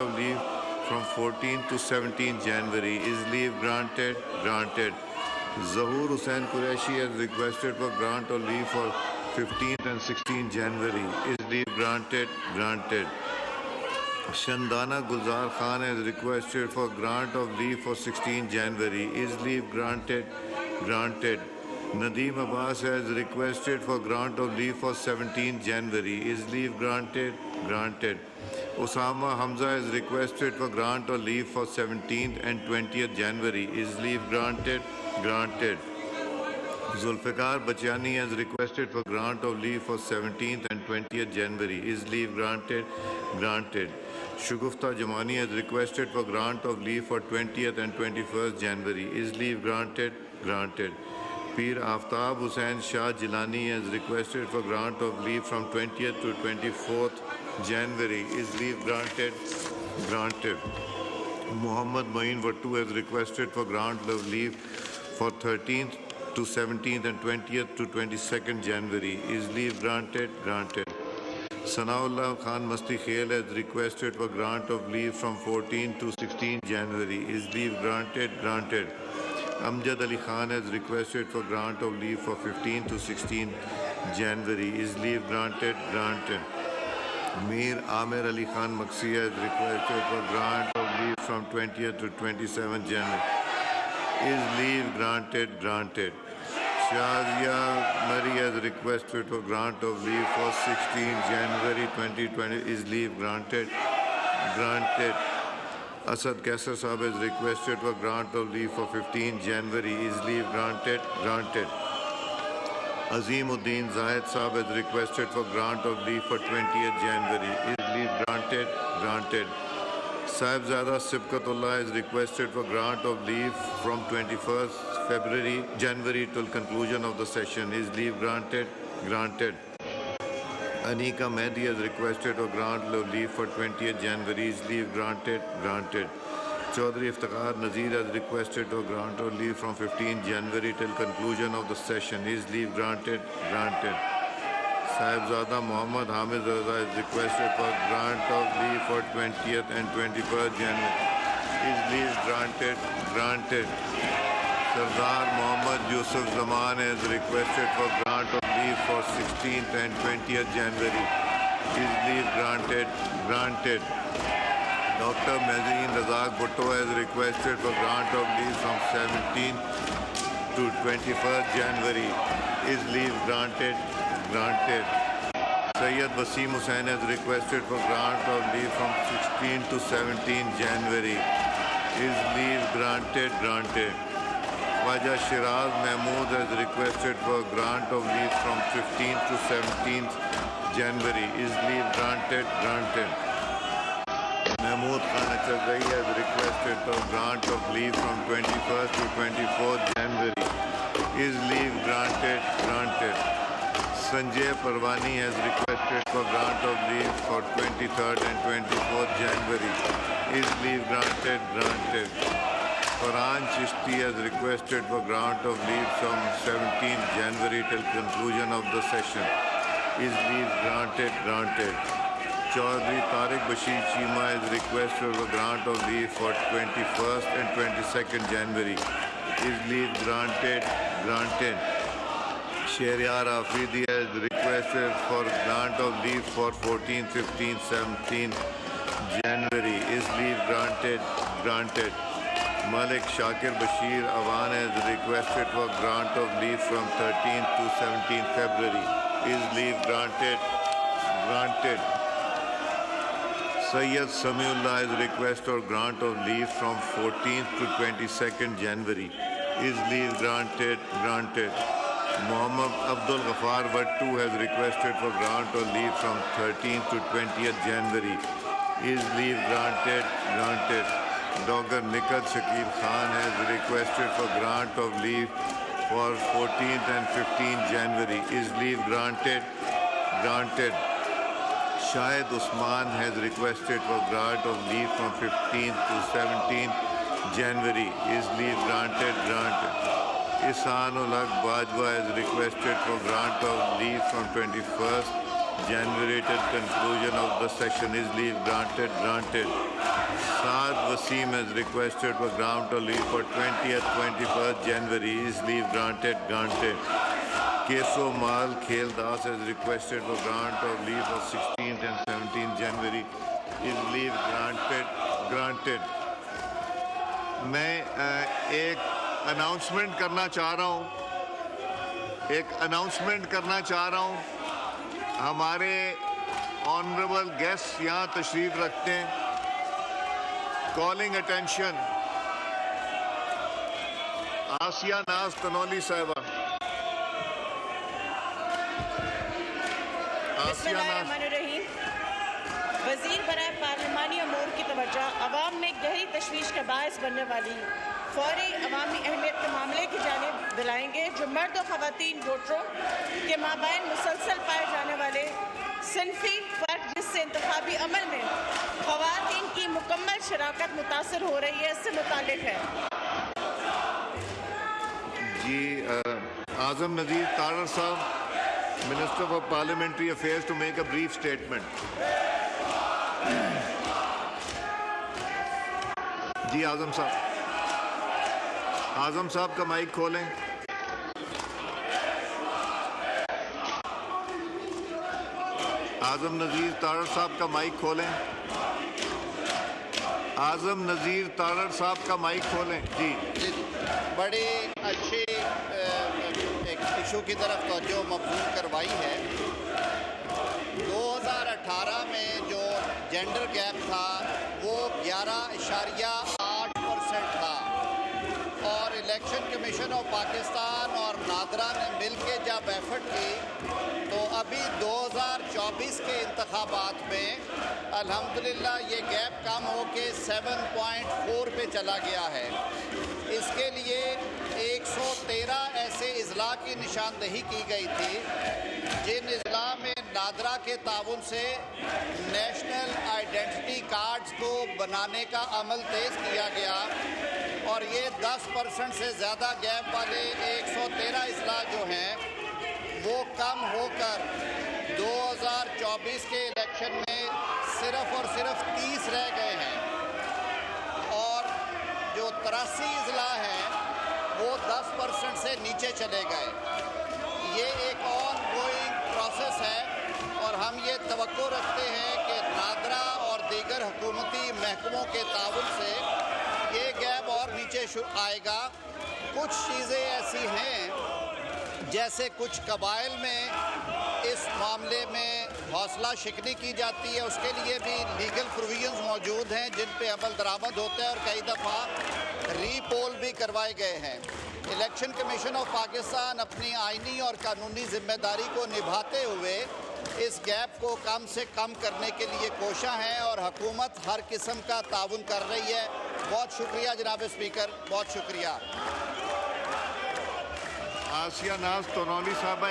of leave from 14th to 17th January. Is leave granted? Granted. Zahoor Hussain Qureshi has requested for grant of leave for 15th and 16th January. Is leave granted? Granted. Shandana Gulzar Khan has requested for grant of leave for 16th January. Is leave granted? Granted. Nadeem Abbas has requested for grant of leave for 17th January. Is leave granted? Granted. Osama Hamza has requested for grant of leave for 17th and 20th January. Is leave granted? Granted. Zulfikar Bachani has requested for grant of leave for 17th and 20th January. Is leave granted? Granted. Shugufta Jamani has requested for grant of leave for 20th and 21st January. Is leave granted? Granted. Pir Aftab Hussain Shah Jilani has requested for grant of leave from 20th to 24th January. Is leave granted? Granted. Muhammad Moeen Wattu has requested for grant of leave for 13th to 17th and 20th to 22nd January. Is leave granted? Granted. Sanaullah Khan Masti Khail has requested for grant of leave from 14th to 16th January. Is leave granted? Granted. Amjad Ali Khan has requested for grant of leave for 15th to 16th January. Is leave granted? Granted. Mir Amir Ali Khan Maksi has requested for grant of leave from 20th to 27th January. Is leave granted? Granted. Shazia Mari has requested for grant of leave for 16th January 2020. Is leave granted? Granted. Asad Kaisar Sahab has requested for grant of leave for 15th January. Is leave granted? Granted. Azimuddin Zahid Sahab has requested for grant of leave for 20th January. Is leave granted? Granted. Sahibzada Sibkatullah has requested for grant of leave from 21st January till conclusion of the session. Is leave granted? Granted. Anika Mehdi has requested for grant of leave for 20th January. Is leave granted? Granted. Chaudhry Iftikhar Nazir has requested for grant of leave from 15th January till conclusion of the session. Is leave granted? Granted. Sahibzada Muhammad Hamid Raza has requested for grant of leave for 20th and 21st January. Is leave granted? Granted. Sardar Muhammad Yusuf Zaman has requested for grant of leave for 16th and 20th January. Is leave granted? Granted. Dr. Mazin Razak Bhutto has requested for grant of leave from 17th to 21st January. Is leave granted? Granted. Sayyid Wasim Hussain has requested for grant of leave from 16th to 17th January. Is leave granted? Granted. Khwaja Shiraz Mahmood has requested for grant of leave from 15th to 17th January. Is leave granted? Granted. Mahmood Khan Achazai has requested for grant of leave from 21st to 24th January. Is leave granted? Granted. Sanjay Parvani has requested for grant of leave for 23rd and 24th January. Is leave granted? Granted. Farhan Chishti has requested for grant of leave from 17th January till conclusion of the session. Is leave granted? Granted. Chaudhry Tariq Bashir Chima has requested for grant of leave for 21st and 22nd January. Is leave granted? Granted. Shehryar Afridi has requested for grant of leave for 14th, 15th, 17th January. Is leave granted? Granted. Malik Shakir Bashir Awan has requested for grant of leave from 13th to 17th February. Is leave granted? Granted. Sayyid Samiullah has requested for grant of leave from 14th to 22nd January. Is leave granted? Granted. Muhammad Abdul Ghaffar Wattu has requested for grant of leave from 13th to 20th January. Is leave granted? Granted. Dr. Nikat Shakir Khan has requested for grant of leave for 14th and 15th January. Is leave granted? Granted. Shahid Usman has requested for grant of leave from 15th to 17th January. Is leave granted? Granted. Ihsanul Haq Bajwa has requested for grant of leave from 21st January till conclusion of the session. Is leave granted? Granted. Saad Wasim has requested for grant of leave for 20th, 21st January. Is leave granted? Granted. Keso Mal Khel Das has requested for grant of leave for 16th and 17th January. Is leave granted? Granted. मैं एक announcement करना चाह रहा हूँ। हमारे honourable guest यहाँ तशरीफ रखते हैं। कॉलिंग अटेंशन, आसिया नाज तनौली साहिबा। बिस्मिल्लाहिर्रहमानिर्रहीम। वज़ीर बराए पार्लिमानी अमूर की तवज्जो अवाम में गहरी तशवीश का बायस बनने वाली फौरी अवामी अहमियत के मामले की जानिब दिलाएंगे, जो मर्द और ख़वातीन वोटरों के माबैन मुसलसल पाए जाने वाले सिनफी फ़र्क, जिससे इंतखाबी अमल में ख़वातीन की मुकम्मल शराकत मुतासर हो रही है, इससे मुताल्लिक़ है। जी आज़म Nazir Tarar sahab, minister for parliamentary affairs, to make a brief statement. जी आज़म साहब का माइक खोलें। आज़म नज़ीर तारड़ साहब का माइक खोलें। आज़म नज़ीर तारड़ साहब का माइक खोलें। जी बड़ी अच्छी एक इशू की तरफ तवज्जो मबज़ूल करवाई है। 2018 में जो जेंडर गैप था वो 11.8% था, और इलेक्शन कमीशन ऑफ पाकिस्तान और नादरा ने मिलके जब एफर्ट की तो अभी 2024 के इंतखाबात में अल्हम्दुलिल्लाह ये गैप कम होके 7.4 पे चला गया है। इसके लिए 113 ऐसे इजला की निशानदही की गई थी, जिन इजला में नादरा के ताउन से नेशनल आइडेंटिटी कार्ड्स को बनाने का अमल तेज़ किया गया, और ये 10% से ज़्यादा गैप वाले 113 इजला जो हैं वो कम होकर 2024 के इलेक्शन में सिर्फ और सिर्फ 30 रह गए हैं, और जो 83 इजला हैं वो 10% से नीचे चले गए। ये एक ऑन गोइंग प्रोसेस है, और हम ये तवक्को रखते हैं कि नादरा और दीगर हुकूमती महकमों के ताउन से ये गैप और नीचे आएगा। कुछ चीज़ें ऐसी हैं जैसे कुछ कबाइल में इस मामले में हौसला शिकनी की जाती है, उसके लिए भी लीगल प्रोविजंस मौजूद हैं जिन पे अमल दरामद होता है, और कई दफ़ा रीपोल भी करवाए गए हैं। इलेक्शन कमीशन ऑफ पाकिस्तान अपनी आइनी और कानूनी जिम्मेदारी को निभाते हुए इस गैप को कम से कम करने के लिए कोशा है, और हुकूमत हर किस्म का ताउन कर रही है। बहुत शुक्रिया जनाब स्पीकर, बहुत शुक्रिया। आसिया नाज तनौली साहबा।